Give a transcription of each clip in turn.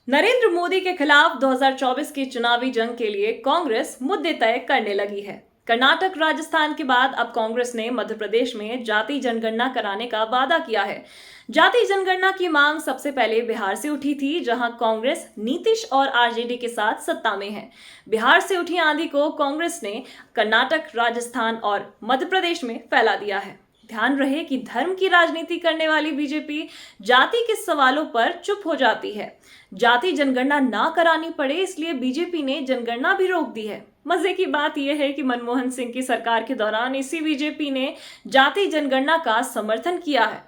नरेंद्र मोदी के खिलाफ 2024 की चुनावी जंग के लिए कांग्रेस मुद्दे तय करने लगी है। कर्नाटक, राजस्थान के बाद अब कांग्रेस ने मध्य प्रदेश में जाति जनगणना कराने का वादा किया है। जाति जनगणना की मांग सबसे पहले बिहार से उठी थी, जहां कांग्रेस नीतीश और आरजेडी के साथ सत्ता में है। बिहार से उठी आंधी को कांग्रेस ने कर्नाटक, राजस्थान और मध्य प्रदेश में फैला दिया है। ध्यान रहे कि धर्म की राजनीति करने वाली बीजेपी जाति के सवालों पर चुप हो जाती है। जाति जनगणना ना करानी पड़े, इसलिए बीजेपी ने जनगणना भी रोक दी है। मजे की बात यह है कि मनमोहन सिंह की सरकार के दौरान इसी बीजेपी ने जाति जनगणना का समर्थन किया है।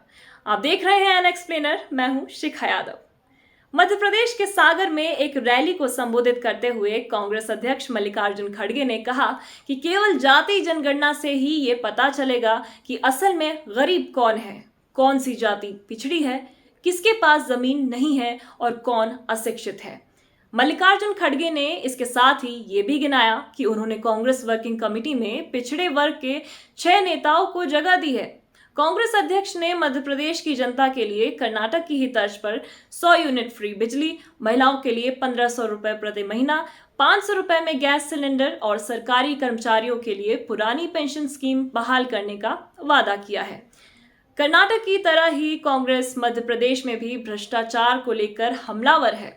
आप देख रहे हैं एन एक्सप्लेनर, मैं हूं शिखा यादव। मध्य प्रदेश के सागर में एक रैली को संबोधित करते हुए कांग्रेस अध्यक्ष मल्लिकार्जुन खड़गे ने कहा कि केवल जाति जनगणना से ही ये पता चलेगा कि असल में गरीब कौन है, कौन सी जाति पिछड़ी है, किसके पास जमीन नहीं है और कौन अशिक्षित है। मल्लिकार्जुन खड़गे ने इसके साथ ही ये भी गिनाया कि उन्होंने कांग्रेस वर्किंग कमेटी में पिछड़े वर्ग के 6 नेताओं को जगह दी है। कांग्रेस अध्यक्ष ने मध्य प्रदेश की जनता के लिए कर्नाटक की ही तर्ज पर 100 यूनिट फ्री बिजली, महिलाओं के लिए 1500 रुपए प्रति महीना, 500 रुपए में गैस सिलेंडर और सरकारी कर्मचारियों के लिए पुरानी पेंशन स्कीम बहाल करने का वादा किया है। कर्नाटक की तरह ही कांग्रेस मध्य प्रदेश में भी भ्रष्टाचार को लेकर हमलावर है।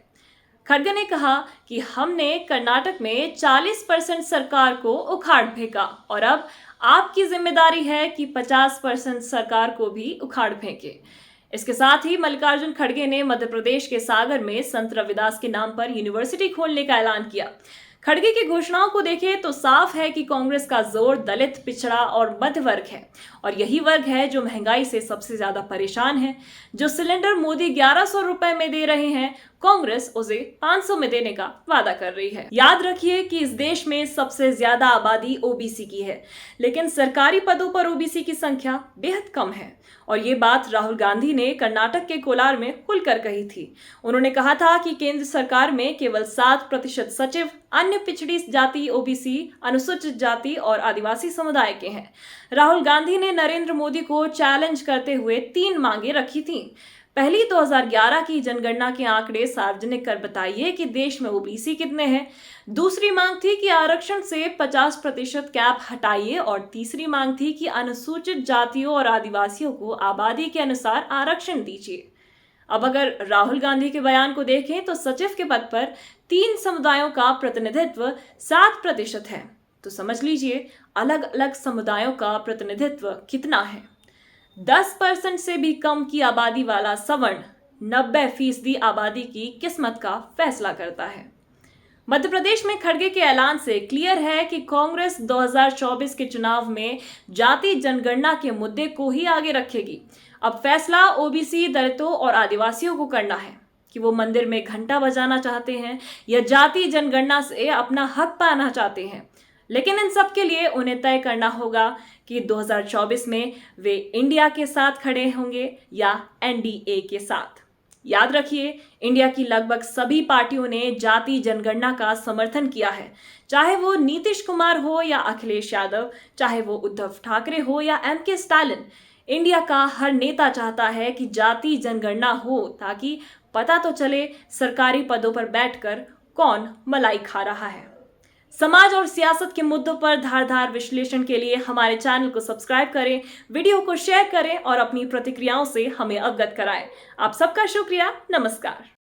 खड़गे ने कहा कि हमने कर्नाटक में 40% सरकार को उखाड़ फेंका और अब आपकी जिम्मेदारी है कि 50% सरकार को भी उखाड़ फेंके। इसके साथ ही मल्लिकार्जुन खड़गे ने मध्य प्रदेश के सागर में संत रविदास के नाम पर यूनिवर्सिटी खोलने का ऐलान किया। खड़गे की घोषणाओं को देखें तो साफ है कि कांग्रेस का जोर दलित, पिछड़ा और मध्य वर्ग है, और यही वर्ग है जो महंगाई से सबसे ज्यादा परेशान है। जो सिलेंडर मोदी 1100 रुपए में दे रहे हैं, कांग्रेस उसे 500 में देने का वादा कर रही है। याद रखिए कि इस देश में सबसे ज्यादा आबादी ओबीसी की है, लेकिन सरकारी पदों पर ओबीसी की संख्या बेहद कम है। और ये बात राहुल गांधी ने कर्नाटक के कोलार में खुलकर कही थी। उन्होंने कहा था कि केंद्र सरकार में केवल 7% सचिव अन्य पिछड़ी जाति, ओबीसी, अनुसूचित जाति और आदिवासी समुदाय के हैं। राहुल गांधी ने नरेंद्र मोदी को चैलेंज करते हुए 3 मांगे रखी थी। पहली 2011 की जनगणना के आंकड़े सार्वजनिक कर बताइए कि देश में ओबीसी कितने हैं। दूसरी मांग थी कि आरक्षण से 50% कैप हटाइए और तीसरी मांग थी कि अनुसूचित जातियों और आदिवासियों को आबादी के अनुसार आरक्षण दीजिए। अब अगर राहुल गांधी के बयान को देखें तो सचिव के पद पर 3 समुदायों का प्रतिनिधित्व 7% है। तो समझ लीजिए अलग अलग समुदायों का प्रतिनिधित्व कितना है। 10% से भी कम की आबादी वाला सवर्ण 90% आबादी की किस्मत का फैसला करता है। मध्य प्रदेश में खड़गे के ऐलान से क्लियर है कि कांग्रेस 2024 के चुनाव में जाति जनगणना के मुद्दे को ही आगे रखेगी। अब फैसला ओबीसी, दलितों और आदिवासियों को करना है कि वो मंदिर में घंटा बजाना चाहते हैं या जाति जनगणना से अपना हक पाना चाहते हैं। लेकिन इन सब के लिए उन्हें तय करना होगा कि 2024 में वे इंडिया के साथ खड़े होंगे या एनडीए के साथ। याद रखिए, इंडिया की लगभग सभी पार्टियों ने जाति जनगणना का समर्थन किया है, चाहे वो नीतीश कुमार हो या अखिलेश यादव, चाहे वो उद्धव ठाकरे हो या एमके स्टालिन। इंडिया का हर नेता चाहता है कि जाति जनगणना हो, ताकि पता तो चले सरकारी पदों पर बैठकर कौन मलाई खा रहा है। समाज और सियासत के मुद्दों पर धारदार विश्लेषण के लिए हमारे चैनल को सब्सक्राइब करें, वीडियो को शेयर करें और अपनी प्रतिक्रियाओं से हमें अवगत कराएं। आप सबका शुक्रिया। नमस्कार।